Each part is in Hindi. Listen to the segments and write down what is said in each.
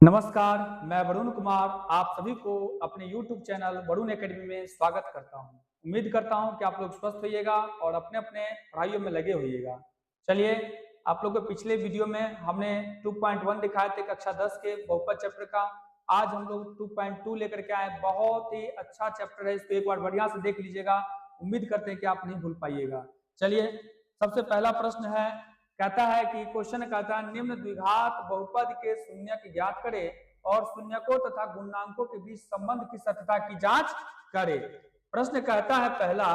नमस्कार, मैं वरुण कुमार आप सभी को अपने YouTube चैनल वरुण एकेडमी में स्वागत करता हूं। उम्मीद करता हूं कि आप लोग स्वस्थ होइएगा और अपने अपने पढ़ाइयों में लगे होइएगा। चलिए, आप लोग को पिछले वीडियो में हमने 2.1 दिखाए थे कक्षा 10 के बहुपद चैप्टर का। आज हम लोग 2.2 लेकर के आए। बहुत ही अच्छा चैप्टर है, इसको एक बार बढ़िया से देख लीजिएगा। उम्मीद करते हैं कि आप नहीं भूल पाइएगा। चलिए, सबसे पहला प्रश्न है, कहता है कि क्वेश्चन कहता है निम्न द्विघात बहुपद के शून्यक ज्ञात करें और शून्यकों तथा गुणांकों के बीच संबंध की सत्यता की जांच करें। प्रश्न कहता है पहला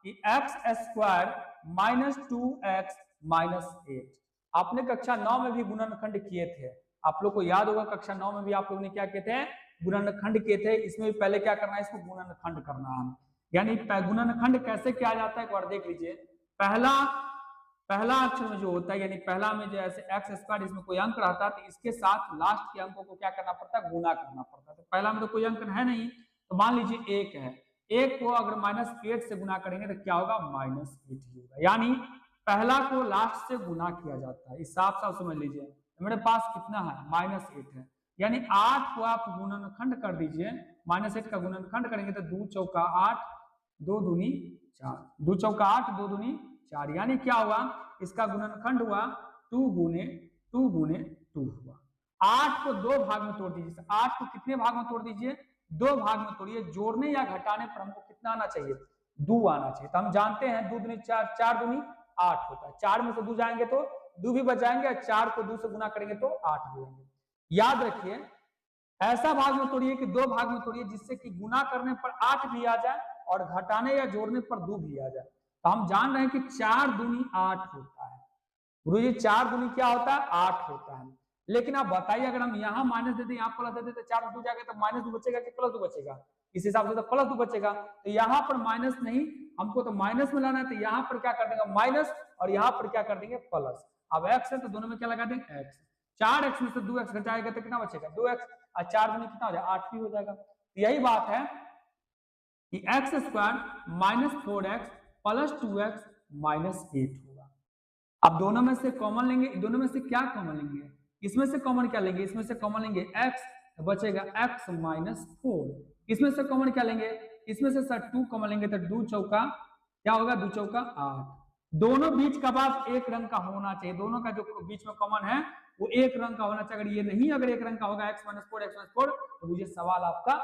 कि x square minus 2x minus 8। आपने कक्षा 9 में भी गुणनखंड किए थे। आप लोग को याद होगा कक्षा 9 में भी आप लोग ने क्या किए थे, गुणनखंड किए थे। इसमें भी पहले क्या करना है, इसको गुणनखंड करना है। यानी गुणनखंड कैसे किया जाता है एक बार देख लीजिए। पहला अक्षर में जो होता है, यानी पहला में जो ऐसे एक्स स्क्वायर इसमें कोई अंक रहता है तो इसके साथ लास्ट के अंकों को क्या करना पड़ता है, गुना करना पड़ता है। तो पहला में तो कोई अंक है नहीं, तो मान लीजिए 1 है। 1 को अगर -8 से गुना करेंगे तो क्या होगा, -8 ही होगा। यानी पहला को लास्ट से गुना किया जाता है। इस साफ साफ समझ लीजिए। तो मेरे पास कितना है, -8 है। यानी 8 को आप गुणनखंड कर दीजिए। -8 का गुणनखंड करेंगे तो 2 चौका 8, 2 दूनी 4, 2 चौका 8, 2 दूनी 4। यानी क्या हुआ, इसका गुणनखंड हुआ 2 गुने 2 हुआ। 8 को 2 भाग में तोड़ दीजिए। 8 को कितने भाग में तोड़ दीजिए, 2 भाग में तोड़िए। जोड़ने या घटाने पर हमको कितना आना चाहिए, 2 आना चाहिए। तो हम जानते हैं 2 दूनी 4, 4 दूनी 8 होता है। 4 में से 2 जाएंगे तो 2 भी बच जाएंगे और 4 को 2 से गुना करेंगे तो 8 हो जाएंगे। याद रखिए, ऐसा भाग में तोड़िए कि 2 भाग में तोड़िए जिससे कि गुना करने पर 8 भी आ जाए और घटाने या जोड़ने पर 2 भी आ जाए। तो हम जान रहे हैं कि 4 दूनी 8 होता है। गुरु जी 4 दूनी क्या होता है, 8 होता है। लेकिन आप बताइए, अगर हम यहाँ माइनस देते यहाँ प्लस देते तो 4 2 जाएगा तो -2 बचेगा कि +2 बचेगा। इस हिसाब से तो +2 बचेगा। तो यहाँ पर माइनस नहीं, हमको तो माइनस में लाना है। तो यहाँ पर क्या कर देंगे, माइनस, और यहाँ पर क्या कर देंगे, प्लस। अब x है तो दोनों में क्या लगा देंगे, x। 4x में से 2x घटाएगा तो कितना बचेगा, 2x, और 4 दूनी कितना हो जाएगा, 8 भी हो जाएगा। तो यही बात है कि x square -4x plus 2x -8 होगा। अब दोनों में से कॉमन लेंगे। दोनों में से क्या कॉमन लेंगे, इसमें से कॉमन क्या लेंगे, इसमें से कॉमन लेंगे x, तो बचेगा x -4। इसमें से कॉमन क्या लेंगे, इसमें से सर 2 कॉमन लेंगे तो 2 चौका क्या होगा, 2 चौका 8। दोनों बीच का बात एक रंग का होना चाहिए। दोनों का जो बीच में कॉमन है वो एक रंग का होना चाहिए। अगर ये नहीं, अगर एक रंग का होगा x -4 तो मुझे सवाल आपका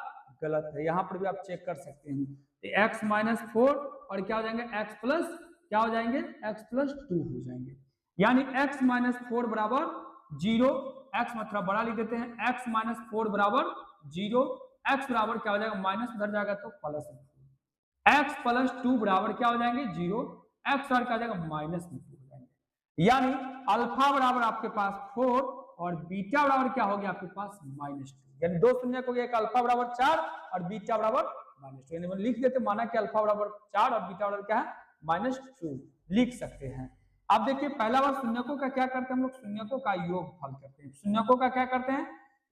गलत है। यहाँ पर भी आप चेक कर सकते हैं। तो x -4 और क्या हो जाएंगे, x प्लस क्या हो जाएंगे, x प्लस 2 हो जाएंगे। यानी x -4 बराबर 0। x मतलब बड़ा लिख देते हैं, x -4 बराबर 0। x बराबर क्या हो जाएगा, माइनस उधर जाएगा तो प्लस। x प्लस 2 बराबर क्या हो जाएंगे, 0। x और क्या हो जाएगा, -2 हो जाएंगे। यानी अल्फा बराबर आपके पास 4 और बीटा बराबर क्या हो गया आपके पास, -2। यानी दो शून्यक हो गया, एक अल्फा बराबर 4 और बीटा बराबर -2। यानी लिख देते, माना कि अल्फा बराबर 4 और बीटा बराबर क्या है, -2 लिख सकते हैं। अब देखिए, पहला बार शून्यकों का क्या करते हैं हम लोग, शून्यकों का योगफल करते हैं। शून्यकों का क्या करते हैं,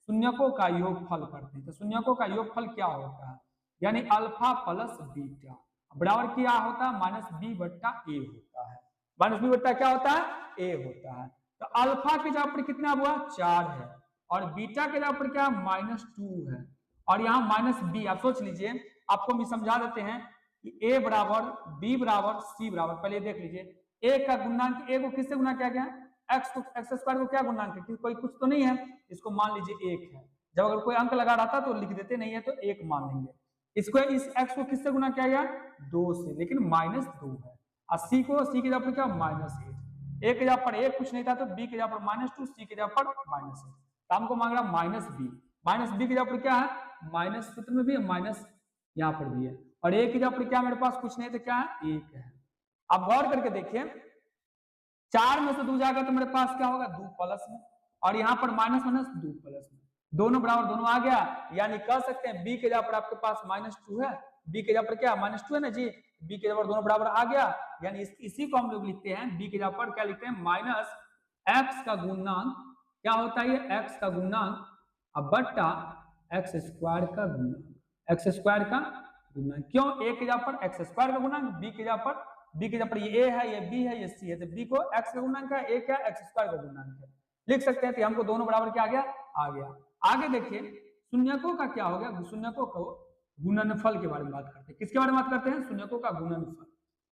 शून्यकों का योगफल करते हैं। तो शून्यकों का योगफल क्या होता है, यानी अल्फा प्लस बीटा बराबर क्या होता है, -b बट्टा a होता है। -b बट्टा क्या होता है, a होता है। तो अल्फा के जगह पर कितना हुआ, 4 है, और बीटा के जगह पर क्या, -2 है, और यहाँ -b। आप सोच लीजिए, आपको हम समझा देते हैं कि a बराबर b बराबर c बराबर, पहले देख लीजिए, a का गुणांक, a को किससे गुना किया गया, x को, x स्क्वायर को क्या गुणांक है, कोई कुछ तो नहीं है, इसको मान लीजिए 1 है। जब अगर कोई अंक लगा रहा था तो लिख देते, नहीं है तो 1 मान लेंगे। इसको, इस x को किससे गुना किया गया, 2 से, लेकिन -2 है। और c को, c के जगह पर क्या, -8। a के जगह पर 1 कुछ नहीं था तो b के जगह पर -2, c के जगह पर -8। तो हमको मांग रहा -b की जगह पर क्या है, माइनस सूत्र में भी है, माइनस यहाँ पर भी है, और a की जगह पर क्या मेरे पास कुछ नहीं तो क्या है, 1 है। अब गौर करके देखिए, 4 में से 2 जाएगा तो मेरे पास क्या होगा, 2 प्लस में, और यहाँ पर -2 प्लस में, दोनों बराबर दोनों आ गया। यानी कह सकते हैं b के जगह पर आपके पास -2 है, b के जगह पर क्या -2 है ना जी, b के जगह पर दोनों बराबर आ गया। यानी इसी को हम लोग लिखते हैं, b के जगह पर क्या लिखते हैं, -x का गुणांक क्या होता है, ये x का गुणांक अब बट्टा x स्क्वायर का गुणांक, x स्क्वायर का गुणांक। क्यों, a के जगह पर x स्क्वायर का गुणांक, b के जगह पर ये a है, ये b है, ये c है, तो b को x का गुणांक है, a क्या x स्क्वायर का गुणांक है। लिख सकते हैं। तो हमको दोनों बराबर क्या आ गया। आगे देखिए शून्यकों का क्या हो गया, शून्यकों को गुणनफल के बारे में बात करते हैं। किसके बारे में बात करते हैं, शून्यकों का गुणनफल।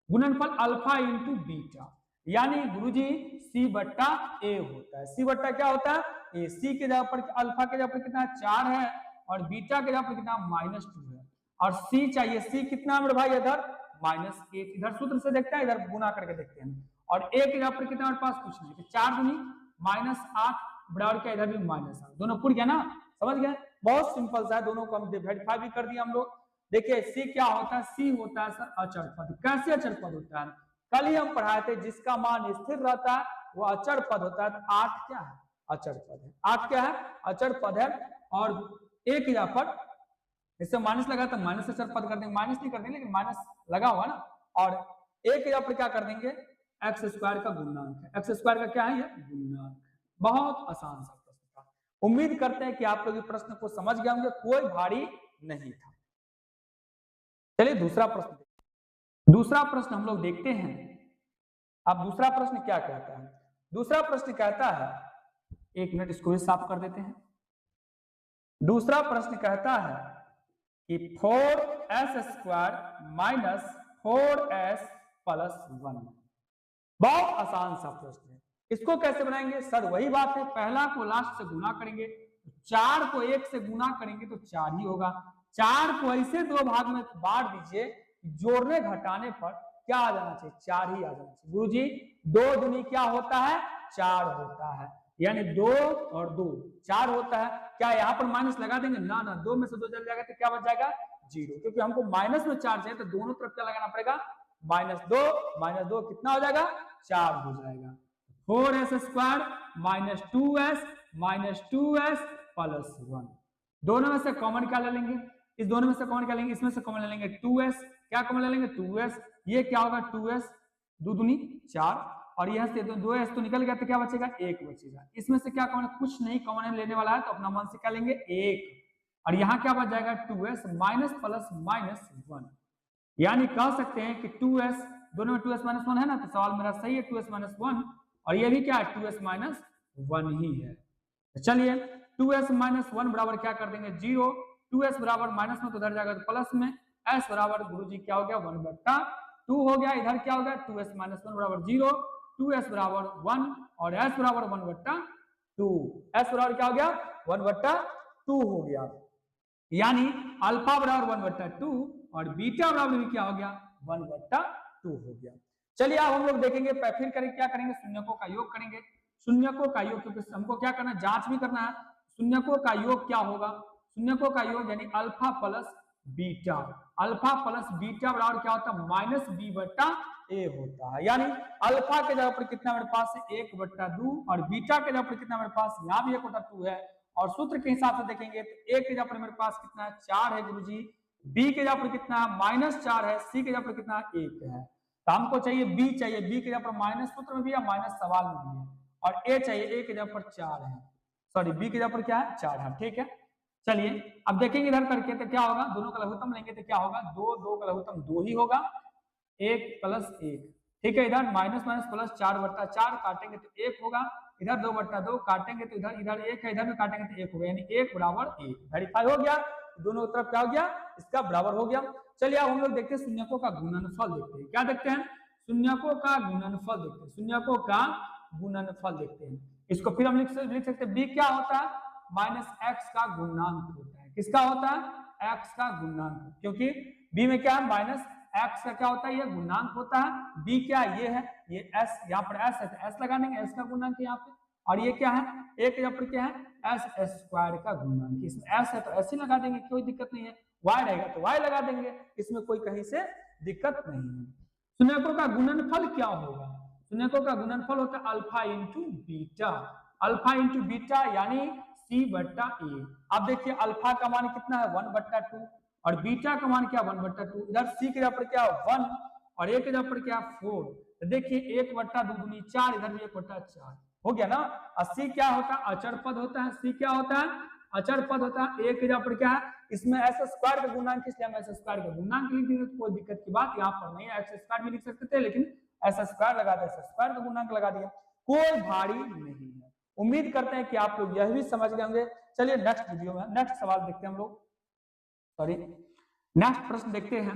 गुणनफल अल्फा इंटू बीटा, यानी गुरुजी सी बट्टा ए होता है। सी बट्टा क्या होता है, ए। सी के जगह पर अल्फा के जगह पर कितना 4 है और बीटा के जगह पर कितना -2 है। और सी चाहिए, सी कितना मेरे भाई इधर -1। इधर सूत्र से देखते हैं, इधर गुना करके देखते हैं। और ए के जगह पर कितना हमारे पास कुछ नहीं, 4 दूनी -8 बराबर क्या, इधर भी -8। दोनों पूर्ण गया ना, समझ गए। बहुत सिंपल सा है, दोनों को हम वेरीफाई भी कर दिया हम लोग। देखिए सी क्या होता है, सी होता है सर अचर पद। कैसे अचर पद होता है, कल ही हम पढ़ाए थे जिसका मान स्थिर रहता है वो अचर पद होता है। तो 8 क्या है, अचर पद है। 8 क्या है, अचर पद है। और एक यहाँ पर इससे माइनस लगा तो माइनस अचर पद कर देंगे, माइनस नहीं कर देंगे लेकिन माइनस लगा हुआ ना। और एक यहाँ पर क्या कर देंगे, एक्स स्क्वायर का गुणनांक है। एक्स स्क्वायर का क्या है, ये गुणनांक। बहुत आसान सा प्रश्न था। उम्मीद करते हैं कि आप लोग इस प्रश्न को समझ गए होंगे, कोई भारी नहीं था। चलिए दूसरा प्रश्न, दूसरा प्रश्न हम लोग देखते हैं। अब दूसरा प्रश्न क्या कहता है, दूसरा प्रश्न कहता है, एक मिनट इसको भी साफ कर देते हैं। दूसरा प्रश्न कहता है कि 4s² माइनस 4s प्लस 1। बहुत आसान सा प्रश्न है। इसको कैसे बनाएंगे सर, वही बात है, पहला को लास्ट से गुना करेंगे। 4 को 1 से गुना करेंगे तो 4 ही होगा। 4 को ऐसे दो भाग में बांट दीजिए, जोड़ने घटाने पर क्या आ जाना चाहिए, 4 ही आ जाना चाहिए। गुरुजी 2 दूनी क्या होता है, 4 होता है, यानी 2 और 2 4 होता है। क्या यहाँ पर माइनस लगा देंगे, ना ना, 2 में से 2 चल जाएगा तो क्या बच जाएगा 0, क्योंकि हमको माइनस में 4 चाहिए तो दोनों तरफ क्या लगाना पड़ेगा, -2 कितना हो जाएगा, 4 हो जाएगा। 4s² -2s plus 1। दोनों में से कॉमन क्या ले लेंगे, इस दोनों में से कॉमन क्या लेंगे, इसमें से कॉमन ले लेंगे 2s। क्या कॉमन ले लेंगे, 2s। ये क्या होगा 2s, 2 दूनी 4, और यहाँ से 2s तो निकल गया तो क्या बचेगा, 1 बचेगा। इसमें से क्या कॉमन, कुछ नहीं कॉमन लेने वाला है तो अपना मन से क्या लेंगे 1, और यहाँ क्या बच जाएगा 2s माइनस प्लस -1। यानी कह सकते हैं कि 2s, दोनों में 2s -1 है ना, तो सवाल मेरा सही है 2s -1, और ये भी क्या है 2s -1 ही है। तो चलिए 2s -1 बराबर क्या कर देंगे 0। 2s बराबर माइनस में तो उधर जाएगा तो प्लस में। s बराबर गुरुजी क्या हो गया 1/2 हो गया। इधर क्या हो गया 2s -1 बराबर 0, 2s बराबर 1 और s बराबर 1/2। s बराबर क्या हो गया 1/2 हो गया, यानी अल्फा बराबर 1/2 और बीटा बराबर भी क्या हो गया 1/2 हो गया। चलिए अब हम लोग देखेंगे, फिर करेंगे क्या करेंगे, शून्यकों का योग करेंगे। शून्यकों का योग, क्योंकि हमको क्या करना है, जांच भी करना है। शून्यकों का योग क्या होगा, शून्यकों का योग यानी alpha plus beta. Alpha plus beta बराबर क्या होता है -b/a होता है। यानी अल्फा के जगह पर कितना मेरे पास है 1/2 और बीटा के जगह पर कितना मेरे पास यहाँ भी 1/2 है। और सूत्र के हिसाब से देखेंगे तो a के जगह पर मेरे पास कितना है 4 है गुरुजी, b के जगह पर कितना है -4 है, c के जगह पर कितना 1 है। तो हमको चाहिए b चाहिए, b के जगह पर माइनस सूत्र में भी है माइनस सवाल में भी है, और a चाहिए, a के जगह पर 4 है, सॉरी b के जगह पर क्या है 4 है। ठीक है, चलिए अब देखेंगे इधर करके तो क्या होगा, दोनों का लघुत्तम लेंगे तो क्या होगा 2 का लघुत्तम 2 ही होगा, 1 + 1। ठीक है, इधर माइनस माइनस प्लस 4/4 काटेंगे तो 1 होगा, इधर 2/2 काटेंगे तो इधर 1 है, इधर भी काटेंगे तो 1 होगा, यानी 1 बराबर 1 वेरीफाई हो गया। दोनों तरफ क्या हो गया, इसका बराबर हो गया। चलिए अब हम लोग देखते हैं शून्यकों का गुणनफल देखते हैं। क्या देखते हैं, शून्यकों का गुणनफल देखते हैं। शून्यकों का गुणनफल देखते हैं। इसको फिर हम लिख सकते हैं, b क्या होता है -x का गुणांक होता है। किसका होता है, x का गुणांक, क्योंकि b में क्या है -x का क्या होता है, ये गुणांक होता है। b क्या ये है, ये s, यहाँ पर s है तो s लगा देंगे, s का गुणांक है यहाँ पे। और ये क्या है, एक यहाँ पर क्या है s² का गुणांक, इसमें s है तो s ही लगा देंगे, कोई दिक्कत नहीं है। y रहेगा तो y लगा देंगे, इसमें कोई कहीं से दिक्कत नहीं है। शून्यकों का गुणनफल क्या होगा, शून्यकों का गुणनफल होता है alpha into beta. Alpha into beta यानी c/a। अब देखिए अल्फा का मान कितना है 1/2 और बीटा का मान क्या 1/2। इधर c के जगह पर क्या 1 और a के जगह पर क्या 4। तो देखिए 1/2 दूनी 4, इधर भी 1/4 हो गया ना। और c क्या होता है, अचर पद होता है। c क्या होता है, अचर पद होता है। a के जगह पर क्या है, इसमें s² का गुणांक, इसलिए हम s² का गुणांक लिख देंगे, कोई दिक्कत की बात यहाँ पर नहीं है। x² भी लिख सकते थे लेकिन s² लगा दिया, s² का गुणांक लगा दिया, कोई भारी नहीं है। उम्मीद करते हैं कि आप लोग यह भी समझ गए होंगे। चलिए नेक्स्ट वीडियो में नेक्स्ट सवाल देखते हैं हम लोग, सॉरी नेक्स्ट प्रश्न देखते हैं।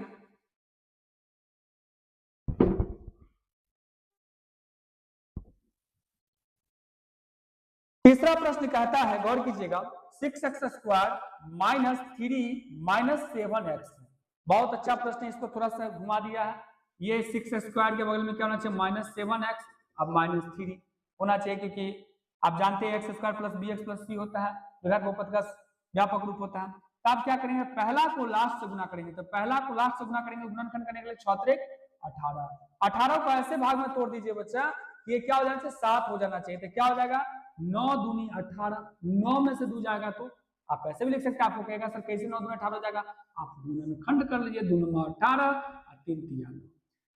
तीसरा प्रश्न कहता है, गौर कीजिएगा, 6x² माइनस 3 माइनस 7x। बहुत अच्छा प्रश्न है, इसको थोड़ा सा घुमा दिया है। ये 6x² के बगल में क्या होना चाहिए, -7x, अब -3 होना चाहिए, क्योंकि आप जानते हैं x² plus bx plus c होता है, विघात बहुपद का व्यापक रूप होता है। तो आप क्या करेंगे, पहला को लास्ट से गुना करेंगे, तो पहला को लास्ट से गुना करेंगे, गुणनखंड करने के लिए 6×3 = 18 को ऐसे भाग में तोड़ दीजिए बच्चा, ये क्या हो जाना चाहिए, 7 हो जाना चाहिए। तो क्या हो जाएगा, 9 दूनी 18, 9 में से 2 जाएगा तो आप ऐसे भी लिख सकते हैं। आपको कहेगा सर कैसे 9 दूनी 18 हो जाएगा, आप गुणनखंड कर लीजिए, 2 9 18 और 3 3 9।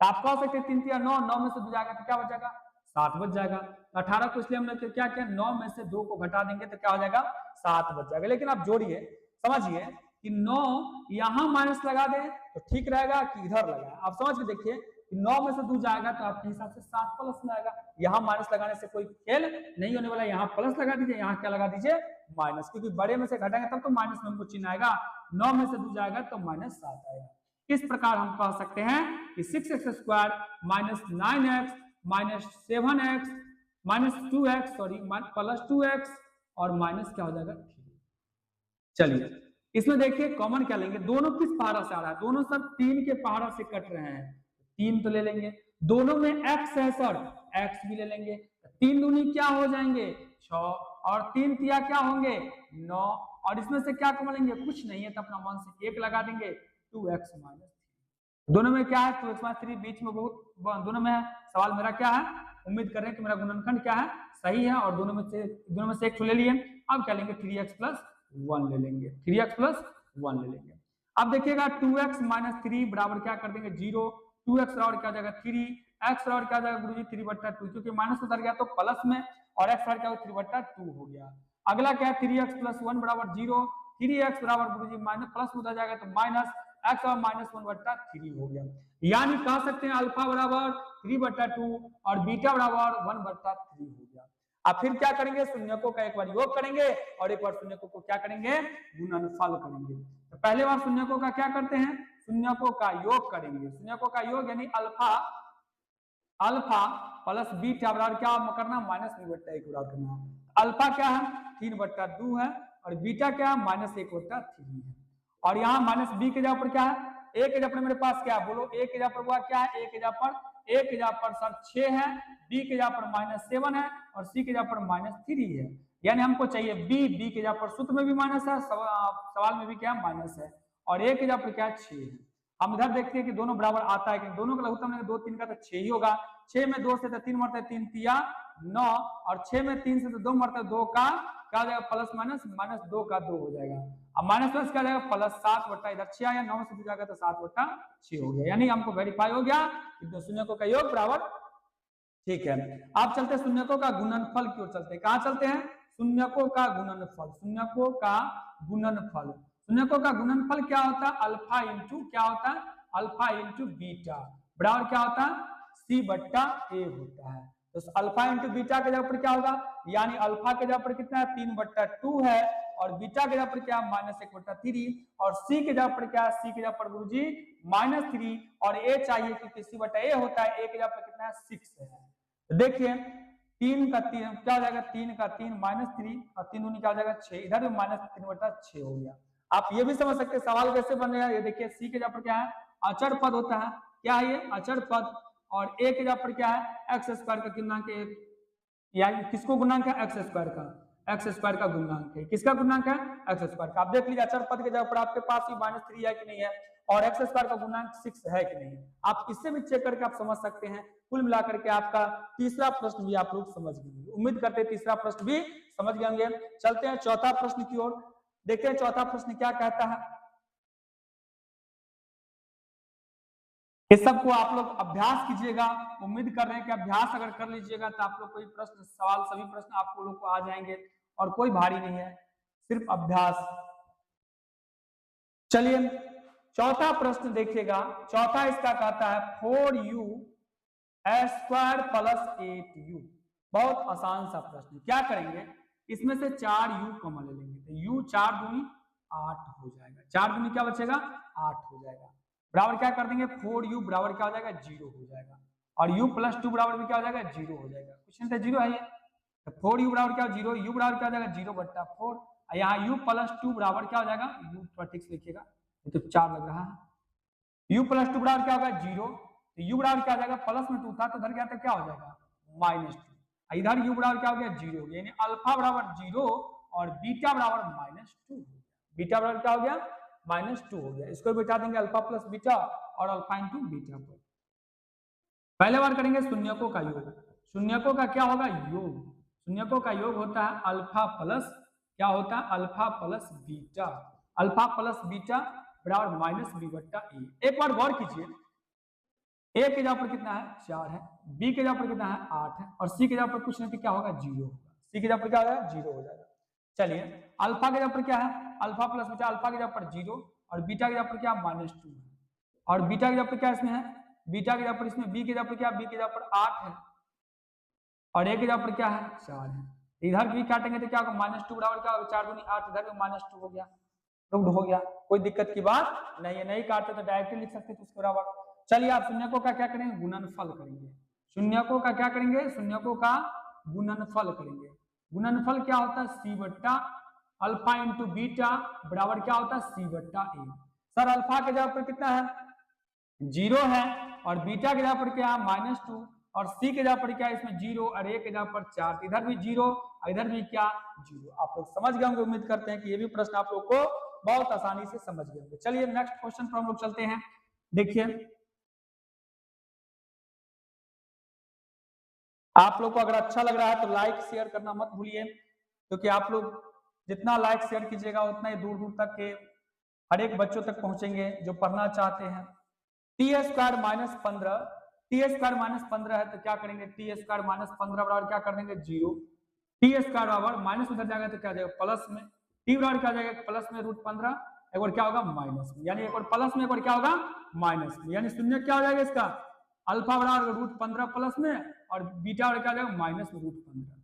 तो आप कह सकते हैं 3 3 9, 9 में से 2 जाएगा तो क्या बच जाएगा, 7 बच जाएगा। 18 को इसलिए हमने क्या किया, 9 में से 2 को घटा देंगे तो क्या हो जाएगा, 7 बच जाएगा। लेकिन आप जोड़िए, समझिए कि 9 यहाँ माइनस लगा दें तो ठीक रहेगा कि इधर लगाए, आप समझ के देखिए। 9 में से 2 जाएगा तो आपके हिसाब से 7 प्लस में आएगा। यहाँ माइनस लगाने से कोई खेल नहीं होने वाला, यहाँ प्लस लगा दीजिए, यहाँ क्या लगा दीजिए, माइनस, क्योंकि बड़े में से घटाएंगे तब तो माइनस में हमको चिन्ह आएगा। 9 में से 2 जाएगा तो -7 आएगा। इस प्रकार हम कह सकते हैं कि 6x² minus 9x minus 7x minus 2x sorry plus 2x और माइनस क्या हो जाएगा 3। चलिए इसमें देखिए कॉमन क्या लेंगे, दोनों किस पहाड़ा से आ रहा है, दोनों सब 3 के पहाड़ा से कट रहे हैं, 3 तो ले लेंगे। दोनों में x है सर, x भी ले लेंगे। 3 दूनी क्या हो जाएंगे, 6 और 3 तिया क्या होंगे, 9 और इसमें से क्या कॉमन लेंगे, कुछ नहीं है तो अपना मन से 1 लगा देंगे, 2x माइनस 3। दोनों में क्या है, 2x माइनस 3, बीच में बहुत दोनों में है। सवाल मेरा क्या है, उम्मीद कर रहे हैं कि मेरा गुणनखंड क्या है, सही है, और दोनों में से एक ले लिए। अब क्या लेंगे, 3x प्लस 1 ले लेंगे, 3x प्लस 1 ले लेंगे। अब देखिएगा 2x माइनस 3 बराबर क्या कर देंगे 0, 2x और क्या जाएगा 3, x और क्या जाएगा गुरुजी 3/2, क्योंकि माइनस उधर गया तो प्लस में, और x और क्या 3/2 हो गया। अगला क्या है 3x प्लस 1 बराबर 0, 3x बराबर गुरुजी माइनस प्लस उधर जाएगा तो माइनस, x और -1/3 हो गया। यानी कह सकते हैं अल्फा बराबर 3/2 और बीटा बराबर 1/3 हो गया। अब फिर क्या करेंगे, शून्यकों का एक बार योग करेंगे और एक बार शून्यकों को क्या करेंगे, गुणनफल करेंगे। तो पहले बार शून्यकों का क्या करते हैं, शून्यकों का योग करेंगे। शून्यकों का योग यानी अल्फा प्लस बीटा बराबर क्या करना, -1/1 बराबर करना। अल्फा क्या है 3/2 है और बीटा क्या है -1/3 है। और यहाँ माइनस बी के जगह पर क्या है, ए के जगह पर मेरे पास क्या है, बोलो ए के जगह पर क्या है, ए के जगह पर सर 6 है, बी के जगह पर -7 है और सी के जगह पर -3 है। यानी हमको चाहिए बी के जगह पर सूत्र में भी माइनस है, सवाल में भी क्या है माइनस है, और ए के जगह पर क्या है 6 है। हम इधर देखते हैं कि दोनों बराबर आता है कि दोनों का लघुत्तम 2 3 का तो 6 ही होगा। 6 में 2 से तो 3 मरता है, 3 तिया 9 और 6 में 3 से तो 2 मरता है, 2 का क्या हो जाएगा प्लस माइनस 2 का 2 हो जाएगा। अब माइनस प्लस क्या जाएगा प्लस 7 बटा इधर 6 आया, 9 से 2 जाएगा तो 7/6 हो गया। यानी हमको वेरीफाई हो गया कि शून्यकों का योग बराबर, ठीक है। आप चलते हैं शून्यकों का गुणनफल की ओर चलते हैं, कहाँ चलते हैं, शून्यकों का गुणनफल। शून्यकों का गुणनफल, शून्यकों का गुणनफल क्या होता है, अल्फा इंटू क्या होता है, अल्फा इंटू बीटा बराबर क्या होता है, c/a होता है। तो अल्फा इंटू बीटा के जगह पर क्या होगा, यानी अल्फा के जगह पर कितना है 3/2 है और बीटा के जगह पर क्या -1/3 और सी के जगह पर क्या है, सी के जगह पर गुरुजी -3 और ए चाहिए क्योंकि c/a होता है, ए के जगह पर कितना है 6 है। तो देखिए 3 का 3 क्या हो जाएगा, 3 का 3 -3 और 3 दूनी क्या हो जाएगा 6, इधर भी -3/6 हो गया। आप ये भी समझ सकते हैं सवाल कैसे बनेगा, ये देखिए सी के जगह पर क्या है अचर पद होता है, क्या है ये अचर पद, और ए के जगह पर क्या है x² का गुणांक है, यानी किसको गुणांक है x² का, x² का गुणांक है, किसका गुणांक है x² का। आप देख लीजिए अचर पद के जगह पर आपके पास ही -3 है कि नहीं है और x² का गुणांक 6 है कि नहीं, आप इससे भी चेक करके आप समझ सकते हैं। कुल मिलाकर के आपका तीसरा प्रश्न भी आप लोग समझ गए, उम्मीद करते हैं तीसरा प्रश्न भी समझ गए होंगे। चलते हैं चौथा प्रश्न की ओर, देखते हैं चौथा प्रश्न क्या कहता है। इस सब को आप लोग अभ्यास कीजिएगा, उम्मीद कर रहे हैं कि अभ्यास अगर कर लीजिएगा तो आप लोग कोई प्रश्न सवाल सभी प्रश्न आपको लोग को आ जाएंगे और कोई भारी नहीं है, सिर्फ अभ्यास। चलिए चौथा प्रश्न देखिएगा, चौथा इसका कहता है 4u² + 8u। बहुत आसान सा प्रश्न है। क्या करेंगे, इसमें से 4u कॉमन ले लेंगे, तो u 4 दूनी 8 हो जाएगा, 4 दूनी क्या बचेगा 8 हो जाएगा, बराबर क्या कर देंगे 4u बराबर क्या हो जाएगा 0 हो जाएगा, और u प्लस 2 बराबर भी क्या हो जाएगा 0 हो जाएगा, कुछ नहीं था 0 है ये, तो 4u बराबर क्या 0, u बराबर क्या हो जाएगा 0 बट्टा 4, यहाँ u प्लस 2 बराबर क्या हो जाएगा, u थोड़ा ठीक से लिखिएगा तो 4 लग रहा है, u प्लस 2 बराबर क्या होगा 0, तो u बराबर क्या हो जाएगा, प्लस में 2 था तो इधर क्या था क्या हो जाएगा -2, इधर u बराबर क्या हो गया 0 हो गया, यानी अल्फा बराबर 0 और बीटा बराबर -2 हो गया, बीटा बराबर क्या हो गया -2 हो गया, इसको बिठा देंगे अल्फा प्लस बीटा और अल्फा इंटू बीटा पर। पहले बार करेंगे शून्यकों का योग, शून्यकों का क्या होगा योग, शून्यकों का योग होता है अल्फा प्लस क्या होता है alpha plus beta, alpha plus beta बराबर -b बट्टा ए। एक बार गौर कीजिए, ए के जगह पर कितना है 4 है, बी के जगह पर कितना है 8 है, और सी के जगह पर कुछ नहीं तो क्या होगा 0 होगा, सी के जगह पर क्या हो जाएगा 0 हो जाएगा। चलिए अल्फा के जगह पर क्या है अल्फा प्लस बीटा, अल्फा के जगह पर 0 और बीटा के जगह पर क्या -2 है, और बीटा के जगह पर क्या इसमें है, बीटा के जगह पर इसमें बी के जगह पर क्या, बी के जगह पर 8 है और ए के जगह पर क्या है 4 है, इधर भी काटेंगे तो क्या होगा -2 बराबर क्या होगा 4 दूनी 8, इधर भी -2 हो गया, प्रूव्ड हो गया, कोई दिक्कत की बात नहीं है, नहीं काटते तो डायरेक्टली लिख सकते थे उसके बराबर। चलिए आप शून्यकों का क्या करेंगे गुणनफल करेंगे, शून्यकों का क्या करेंगे शून्यकों का गुणनफल करेंगे, गुणनफल क्या होता है सी बट्टा अल्फा इंटू बीटा बराबर क्या होता है सी बट्टा ए। सर अल्फा के जगह पर कितना है 0 है और बीटा के जगह पर क्या है -2 और सी के जगह पर क्या है इसमें 0 और ए के जगह पर 4, इधर भी 0 इधर भी क्या 0। आप लोग समझ गए होंगे, उम्मीद करते हैं कि ये भी प्रश्न आप लोग को बहुत आसानी से समझ गए होंगे। चलिए नेक्स्ट क्वेश्चन पर हम लोग चलते हैं। देखिए आप लोग को अगर अच्छा लग रहा है तो लाइक शेयर करना मत भूलिए, क्योंकि आप लोग जितना लाइक शेयर कीजिएगा उतना ही दूर दूर तक के हर एक बच्चों तक पहुंचेंगे जो पढ़ना चाहते हैं। टी स्क्वायर -15, टी स्क्वायर -15 है तो क्या करेंगे टी स्क्वायर -15 बराबर क्या कर देंगे 0, टी स्क्वायर बराबर माइनस उधर जाएगा तो क्या जाएगा प्लस में, टी बराबर क्या जाएगा प्लस में √15, एक बार क्या होगा माइनस में, यानी एक बार प्लस में एक बार क्या होगा माइनस में, यानी शून्य क्या हो जाएगा इसका अल्फा बराबर √15 प्लस में और बीटा बराबर क्या हो जाएगा माइनस में √15,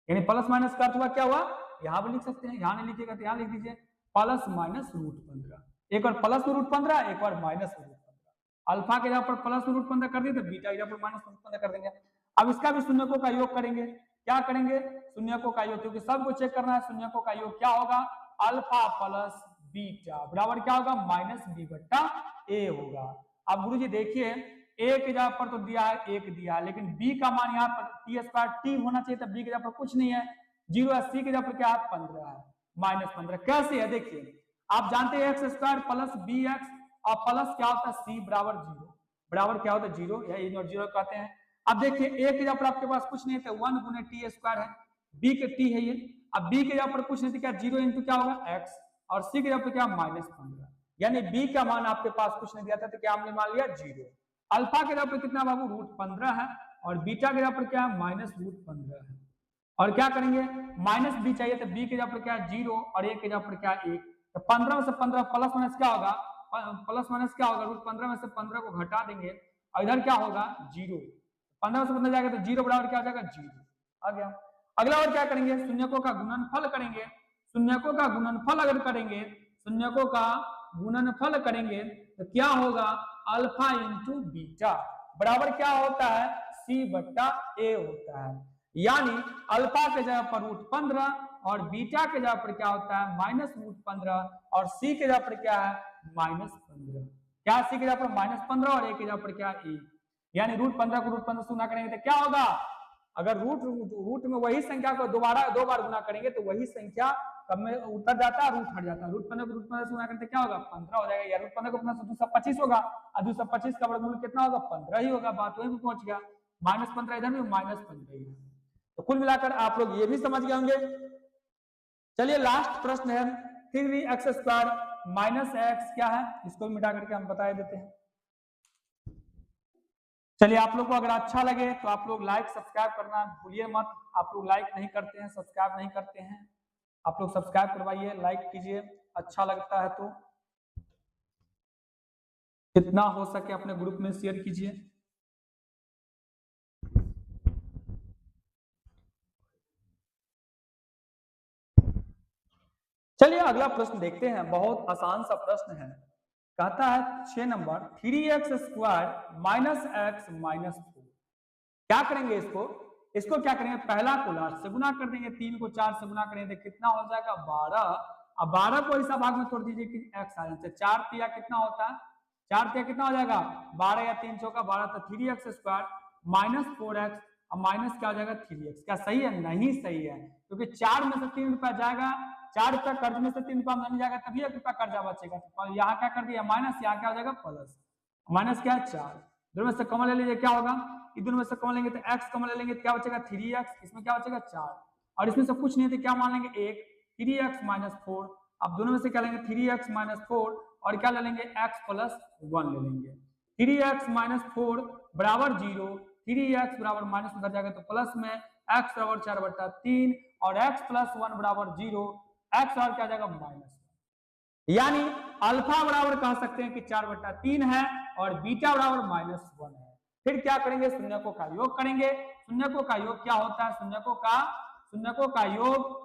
यानी प्लस माइनस का अर्थ हुआ क्या हुआ, यहाँ पर लिख सकते हैं, यहाँ नहीं लिखिएगा तो यहाँ लिख दीजिए प्लस माइनस √15, एक बार प्लस में √15 एक बार माइनस में √15, अल्फा के जगह पर प्लस में √15 कर दिए तो बीटा के जगह पर माइनस में √15 कर देंगे। अब इसका भी शून्यकों का योग करेंगे, क्या करेंगे शून्यकों का योग, क्योंकि सबको चेक करना है शून्यकों का योग क्या होगा अल्फा प्लस बीटा बराबर क्या होगा -b बट्टा ए होगा। अब गुरुजी देखिए ए के जगह पर तो दिया है 1 दिया है, लेकिन b का मान यहाँ पर टी स्क्वायर टी होना चाहिए था, b के जगह पर कुछ नहीं है 0 है, c के जगह पर क्या है 15 है -15, कैसे है देखिए आप जानते हैं x स्क्वायर प्लस bx और प्लस क्या होता है c बराबर 0, बराबर क्या होता है 0, यही 0 कहते हैं। अब देखिए a के जगह पर आपके पास कुछ नहीं है तो 1 गुने टी स्क्वायर है, b के t है ये, अब b के जगह पर कुछ नहीं तो क्या 0 इंटू क्या होगा x और c के जगह पर क्या -15, यानी b का मान आपके पास कुछ नहीं दिया था तो क्या हमने मान लिया 0। अल्फा के जगह पर कितना बाबू √15 है और बीटा के जगह पर क्या है -√15 है, और क्या करेंगे -b चाहिए तो b के जगह पर क्या है 0 और a के जगह पर क्या 1, तो 15 में से 15 प्लस माइनस क्या होगा प्लस माइनस क्या होगा √15 में से 15 को घटा देंगे और इधर क्या होगा 0, 15 से 15 जाएगा तो 0 बराबर क्या हो जाएगा 0 आ गया। अगला और क्या करेंगे शून्यकों का गुणनफल करेंगे, शून्यकों का गुणनफल अगर करेंगे शून्यकों का गुणनफल करेंगे तो क्या होगा अल्फा इंटू बीटा बराबर क्या होता है c बट्टा a होता है, यानी अल्फा के जगह पर √15 और बीटा के जगह पर क्या होता है -√15 और c के जगह पर क्या है -15, क्या c के जगह पर -15 और a के जगह पर क्या a, यानी √15 को √15 से गुना करेंगे तो क्या होगा, अगर रूट में वही संख्या को दोबारा 2 बार गुना करेंगे तो वही संख्या कब में उतर जाता है रूट हट जाता है, √15 को √15 से गुना करते क्या होगा 15 हो जाएगा, या √15 को 15 से 225 होगा और 225 का वर्गमूल कितना होगा 15 ही होगा, बात वहीं पे पहुंच गया, -15 इधर भी -15 ही है। तो कुल मिलाकर आप लोग ये भी समझ गए होंगे। चलिए लास्ट प्रश्न है 3x² -x क्या है, इसको भी मिटा करके हम बता देते हैं। चलिए आप लोग को अगर अच्छा लगे तो आप लोग लाइक सब्सक्राइब करना भूलिए मत, आप लोग लाइक नहीं करते हैं सब्सक्राइब नहीं करते हैं, आप लोग सब्सक्राइब करवाइए लाइक कीजिए, अच्छा लगता है तो जितना हो सके अपने ग्रुप में शेयर कीजिए। चलिए अगला प्रश्न देखते हैं, बहुत आसान सा प्रश्न है। कहता है 6 number 3x² minus x minus 4। क्या करेंगे इसको क्या करेंगे, पहला को लास्ट से गुना कर देंगे, 3 को 4 से गुना करेंगे तो कितना हो जाएगा 12। अब 12 को ऐसा भाग में तोड़ दीजिए कि x आ जाए, 4 तिया कितना होता है, 4 तिया कितना हो जाएगा 12 या 3 चौका 12, तो 3x² माइनस 4x, अब माइनस क्या हो जाएगा 3x। क्या सही है? नहीं सही है, क्योंकि 4 में से 3 रुपया जाएगा, 4 रुपया कर्ज में से 3 रुपया नहीं जाएगा, तभी 1 रुपया कर्जा बचेगा। तो यहाँ क्या कर दिया माइनस, यहाँ क्या हो जाएगा प्लस, माइनस क्या है 4, दोनों में से कॉमन ले लीजिए, क्या होगा, दोनों में से कॉमन लेंगे तो x कॉमन ले लेंगे, क्या बचेगा 3x, इसमें क्या बचेगा 4, और इसमें से कुछ नहीं है तो क्या मान लेंगे 1, 3x माइनस 4। अब दोनों में से क्या लेंगे 3x माइनस 4 और क्या ले लेंगे x प्लस 1 ले लेंगे। 3x माइनस 4 बराबर 0, 3x बराबर माइनस उधर जाएगा तो प्लस में, x बराबर 4/3 और x प्लस 1 बराबर 0, x और क्या जाएगा माइनस, यानी अल्फा बराबर कह सकते हैं कि 4/3 है और बीटा बराबर -1 है। फिर क्या करेंगे, शून्यकों का योग करेंगे। शून्यकों का योग क्या होता है, शून्यकों का योग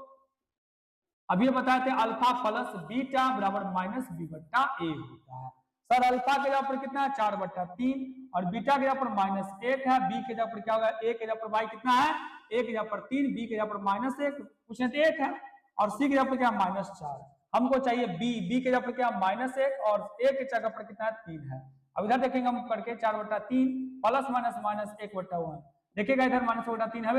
अभी बताए थे, अल्फा प्लस बीटा बराबर -b/a होता है। सर अल्फा के जगह पर कितना है 4/3 और बीटा के जगह पर -1 है, बी के जगह पर क्या होगा, a के जगह पर y कितना है 1 के जगह पर 3, b के जगह पर -1 कुछ नहीं तो 1 है, और c के जगह पर क्या -4। हमको चाहिए b के जगह पर क्या -1 और a के जगह पर कितना है 3 है। अब इधर देखेंगे हम करके 4/3 प्लस माइनस 1/1 देखिएगा, इधर -1/3 है,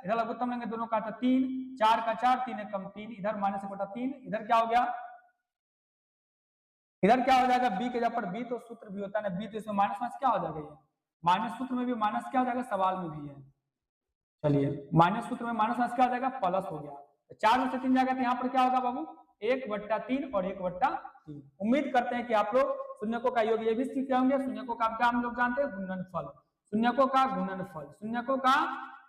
इधर लघुत्तम लेंगे दोनों का, 3 4 का 4 3 कम 3, इधर -1/3, इधर क्या हो गया, इधर क्या हो जाएगा b के जगह पर b, तो सूत्र भी होता है ना b, तो इसमें माइनस क्या हो जाएगा, ये माइनस सूत्र में भी माइनस क्या हो जाएगा, सवाल में भी है। चलिए माइनस सूत्र में माइनस क्या हो जाएगा प्लस हो गया, 4 में से 3 जाएगा तो यहाँ पर क्या होगा बाबू 1/3 और 1/3। उम्मीद करते हैं कि आप लोग शून्यकों का योग ये भी सीखे होंगे। शून्यकों का क्या हम लोग जानते हैं, गुणनफल, शून्यकों का गुणनफल, शून्यकों का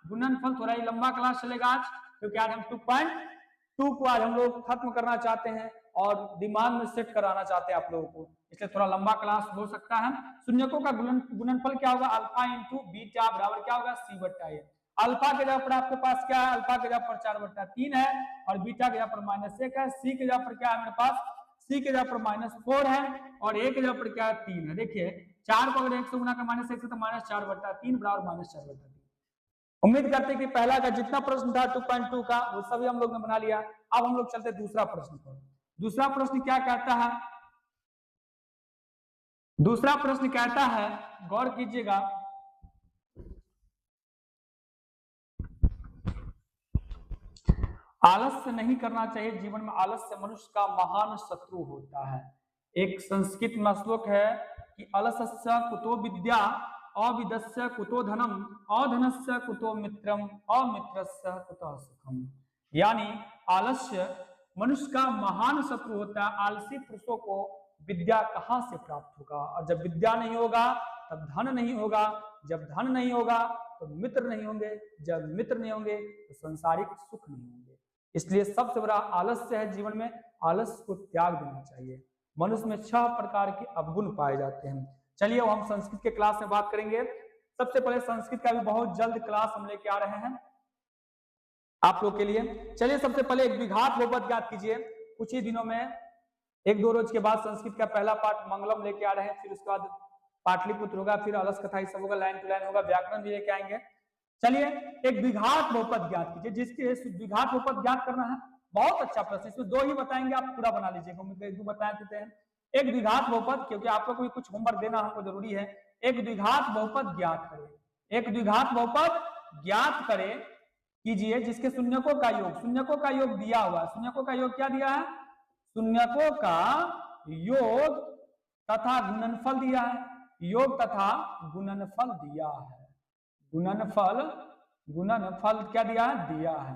गुणनफल। थोड़ा ही लंबा क्लास चलेगा आज, क्योंकि आज हम 2.2 को आज हम लोग खत्म करना चाहते हैं और दिमाग में सेट कराना चाहते हैं आप लोगों को, इसलिए थोड़ा लंबा क्लास हो सकता है। शून्यकों का गुणनफल क्या होगा, अल्फा इंटू बीटा बराबर क्या होगा c/a। अल्फा के जगह पर आपके पास क्या है, अल्फा के जगह पर 4/3 है और बीटा के जगह पर -1 है, सी के जगह पर क्या है मेरे पास, सी के जगह पर -4 है और ए के जगह पर क्या है 3 है। देखिए 4 को अगर 1 से गुना कर -1 से तो -4/3 बराबर -4/3। उम्मीद करते हैं कि पहला का जितना प्रश्न था 2.2 का वो सभी हम लोग ने बना लिया। अब हम लोग चलते दूसरा प्रश्न पर। दूसरा प्रश्न क्या कहता है, दूसरा प्रश्न कहता है, गौर कीजिएगा, आलस्य नहीं करना चाहिए जीवन में, आलस्य मनुष्य का महान शत्रु होता है। एक संस्कृत में श्लोक है कि अलसस्य कुतो विद्या, अविदस्य कुतो धनम, अधनस्य कुतो मित्रम, अमित्रस्य कुतो सुखम। यानी आलस्य मनुष्य का महान शत्रु होता है। आलसी पुरुषों को विद्या कहाँ से प्राप्त होगा, और जब विद्या नहीं होगा तब धन नहीं होगा, जब धन नहीं होगा तो मित्र नहीं होंगे, जब मित्र नहीं होंगे तो सांसारिक सुख नहीं होंगे। इसलिए सबसे बड़ा आलस्य है जीवन में, आलस्य को त्याग देना चाहिए। मनुष्य में 6 प्रकार के अवगुण पाए जाते हैं। चलिए हम संस्कृत के क्लास में बात करेंगे। सबसे पहले संस्कृत का भी बहुत जल्द क्लास हम लेके आ रहे हैं आप लोग के लिए। चलिए सबसे पहले एक द्विघात बहुपद ज्ञात कीजिए। कुछ ही दिनों में 1-2 रोज के बाद संस्कृत का पहला पाठ मंगलम लेके आ रहे हैं, फिर उसके बाद पाटलिपुत्र होगा, फिर अलस कथा ये सब होगा, लाइन टू लाइन होगा, व्याकरण भी लेके आएंगे। चलिए एक द्विघात बहुपद ज्ञात कीजिए, जिसके द्विघात बहुपद ज्ञात करना है। बहुत अच्छा प्रश्न, इसमें 2 ही बताएंगे, आप पूरा बना लीजिएगा, 1-2 बता देते हैं। एक द्विघात बहुपद, क्योंकि आप लोग को भी कुछ होमवर्क देना हमको जरूरी है। एक द्विघात बहुपद ज्ञात करें, एक द्विघात बहुपद ज्ञात करें कीजिए जिसके शून्यकों का योग, शून्यकों का योग दिया हुआ, शून्यकों का योग क्या दिया है, शून्यकों का योग तथा गुणनफल दिया है, योग तथा गुणनफल दिया है। गुणनफल, गुणनफल क्या दिया है, दिया है,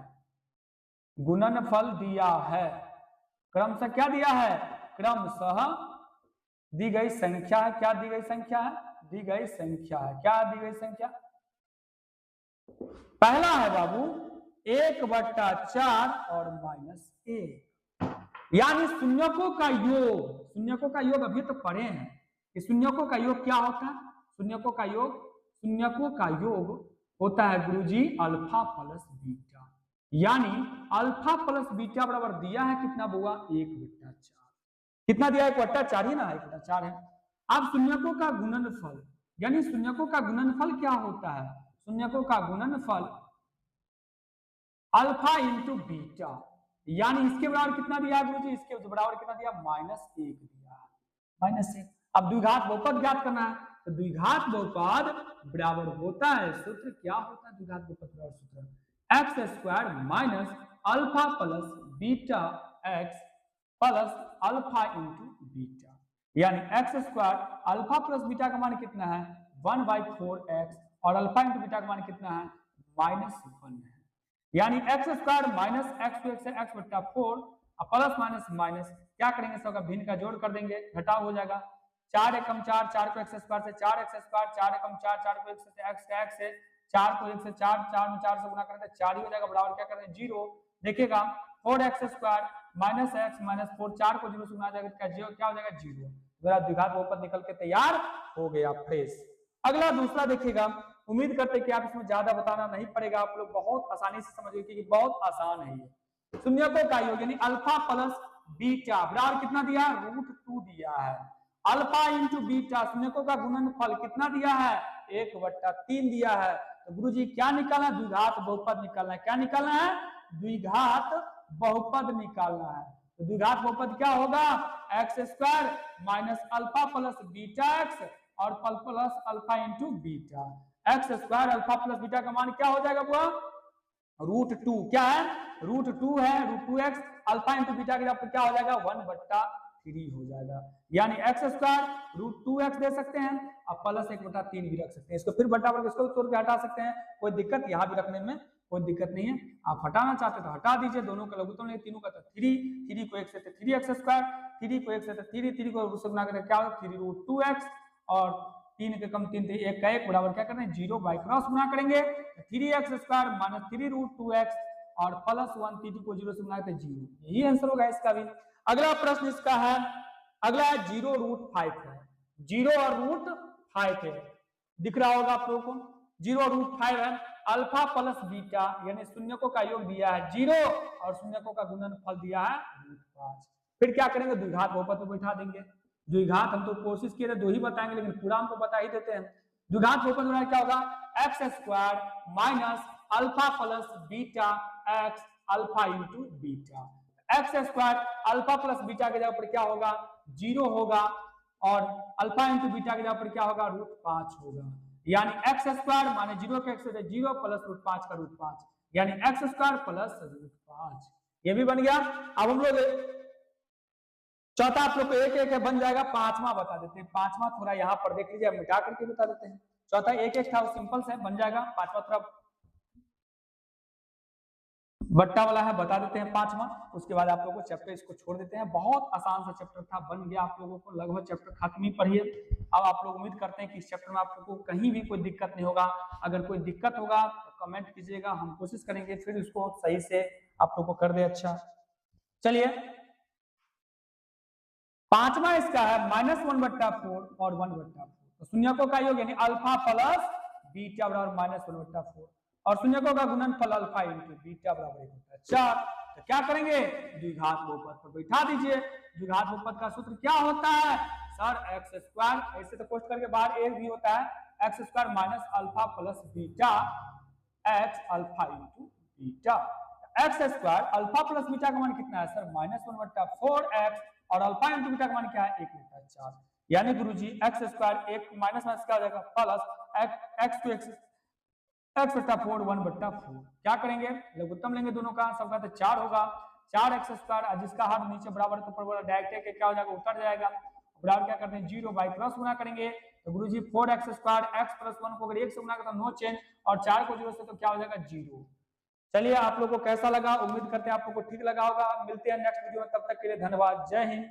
गुणनफल दिया है। क्रमशः क्या दिया है, क्रमशः दी गई संख्या है। क्या दी गई संख्या है, दी गई संख्या है। क्या दी गई संख्या, पहला है बाबू 1/4 और -1, यानी शून्यकों का योग, शून्यकों का योग अभी तो पढ़े हैं कि शून्यकों का योग क्या होता है। शून्यकों का योग, शून्यकों का योग होता है गुरुजी अल्फा प्लस बीटा। यानी अल्फा प्लस बीटा बराबर दिया है कितना बुआ 1/4। कितना दिया है 1/4 ही ना, 1/4 है। अब शून्यकों का गुणनफल, यानी शून्यकों का गुणनफल क्या होता है, शून्यकों का गुणनफल अल्फा इंटू बीटा, यानी इसके बराबर कितना दिया है गुरुजी, इसके बराबर कितना दिया -1 दिया है, -1। अब द्विघात बहुपद ज्ञात करना है, तो द्विघात बहुपद बराबर होता है, सूत्र क्या होता है द्विघात बहुपद बराबर सूत्र x² minus alpha plus beta x plus alpha into beta, यानी x² अल्फा प्लस बीटा का मान कितना है 1/4x और अल्फा इंटू बीटा का मान कितना है -1 है, यानी x² minus x to x है x/4 प्लस माइनस माइनस क्या करेंगे सबका भिन्न का जोड़ कर देंगे, घटाव हो जाएगा 4 एकम 4, 4 को x² से 4x², 4 एकम 4, 4 को x से x का x है, 4 को 1 से 4, 4 में 4 से गुना करेंगे 4 ही हो जाएगा, बराबर क्या करेंगे 0। देखिएगा 4x² माइनस x माइनस 4, 4 को 0 से गुना जाएगा क्या हो जाएगा 0। मेरा द्विघात बहुपद निकल के तैयार हो गया फ्रेश। अगला दूसरा देखिएगा, उम्मीद करते हैं कि आप इसमें ज्यादा बताना नहीं पड़ेगा, आप लोग बहुत आसानी से समझ गए कि बहुत आसान है ये। शून्यकों का योग यानी अल्फा प्लस बीटा बराबर कितना दिया √2 दिया है, अल्फा इंटू बीटा शून्यकों का गुणनफल कितना दिया है 1/3 दिया है। तो गुरुजी क्या निकालना है द्विघात बहुपद निकालना है, क्या निकालना है द्विघात बहुपद निकालना है। तो द्विघात बहुपद क्या होगा x² minus alpha plus beta x और plus alpha into beta, x² alpha plus beta का मान क्या हो जाएगा बुआ √2, क्या है √2 है, √2x अल्फा इंटू बीटा के क्या हो जाएगा 1/3 हो जाएगा, यानी x² √2x दे सकते हैं और प्लस 1/3 भी रख सकते हैं, इसको फिर बटा वर्ग इसको तोड़ के हटा सकते हैं, कोई दिक्कत यहाँ भी रखने में कोई दिक्कत नहीं है। आप हटाना चाहते तो हटा दीजिए, दोनों का लघुत्तम लेंगे, तीनों का तो 3 को 1 से 3x², 3 को 1 से 3 को उससे गुना करें क्या होगा 3√2x और 3 के कम 3 1 का 1 बराबर क्या करना है 0 बाई क्रॉस गुना करेंगे 3x² माइनस 3√2x और प्लस 1 3 को 0 से गुना करते 0, यही आंसर होगा इसका भी। अगला प्रश्न इसका है, अगला है 0√5 है, 0 और √5 है, दिख रहा होगा आप लोगों को 0√5 है, अल्फा प्लस बीटा यानी शून्यकों का योग दिया है 0 और शून्यकों का गुणनफल दिया है √5। फिर क्या करेंगे द्विघात बहुपद में बैठा देंगे, द्विघात हम तो कोशिश किए थे 2 ही बताएंगे लेकिन पूरा हमको बता ही देते हैं। द्विघात बहुपद में क्या होगा x² minus alpha plus beta x alpha into beta, x² alpha plus beta के जगह पर क्या होगा 0 होगा और अल्फा इंटू बीटा के जगह पर क्या होगा √5 होगा, यानी x² माने 0 के x 0 प्लस √5 का √5 यानी x² प्लस √5, ये भी बन गया। अब हम लोग चौथा आप लोग को एक एक बन जाएगा, पांचवा बता देते हैं, पांचवा थोड़ा यहाँ पर देख लीजिए मिटा करके बता देते हैं, चौथा एक एक था वो सिंपल से बन जाएगा, पांचवा थोड़ा बट्टा वाला है बता देते हैं पांचवा, उसके बाद आप लोगों को चैप्टर इसको छोड़ देते हैं। बहुत आसान सा चैप्टर था, बन गया आप लोगों को, लगभग चैप्टर खत्म ही पढ़िए। अब आप लोग उम्मीद करते हैं कि इस चैप्टर में आप लोगों को कहीं भी कोई दिक्कत नहीं होगा, अगर कोई दिक्कत होगा तो कमेंट कीजिएगा, हम कोशिश करेंगे फिर उसको सही से आप लोग को कर दे। अच्छा चलिए पांचवा इसका है -1/4 और 1/4, तो शून्यकों का योग यानी अल्फा प्लस बीटा बराबर -1/4 और शून्यकों का गुणनफल अल्फा इंटू बीटा बराबर 1 होता है 4। तो क्या करेंगे द्विघात बहुपद पर बैठा दीजिए, द्विघात बहुपद का सूत्र क्या होता है सर x², ऐसे तो पोस्ट करके बाहर एक भी होता है x² minus alpha plus beta x alpha into beta, x² alpha plus beta का मान कितना है सर -1/4x और अल्फा इंटू बीटा का मान क्या है 1/4, यानी गुरुजी x² एक माइनस क्या हो जाएगा प्लस x to x/4 1/4, क्या करेंगे लघुत्तम लेंगे दोनों का, सबका तो 4 होगा, 4x² जिसका हाथ नीचे बराबर के ऊपर डायरेक्ट क्या हो जाएगा उतर जाएगा, बराबर क्या करते हैं 0 बाई क्रॉस गुना करेंगे तो गुरुजी 4x² x + 1 को अगर 1 से गुना करते नो चेंज और 4 को 0 से तो क्या हो जाएगा 0। चलिए आप लोगों को कैसा लगा, उम्मीद करते हैं आप लोगों को ठीक लगा होगा, मिलते हैं नेक्स्ट वीडियो में, तब तक के लिए धन्यवाद, जय हिंद।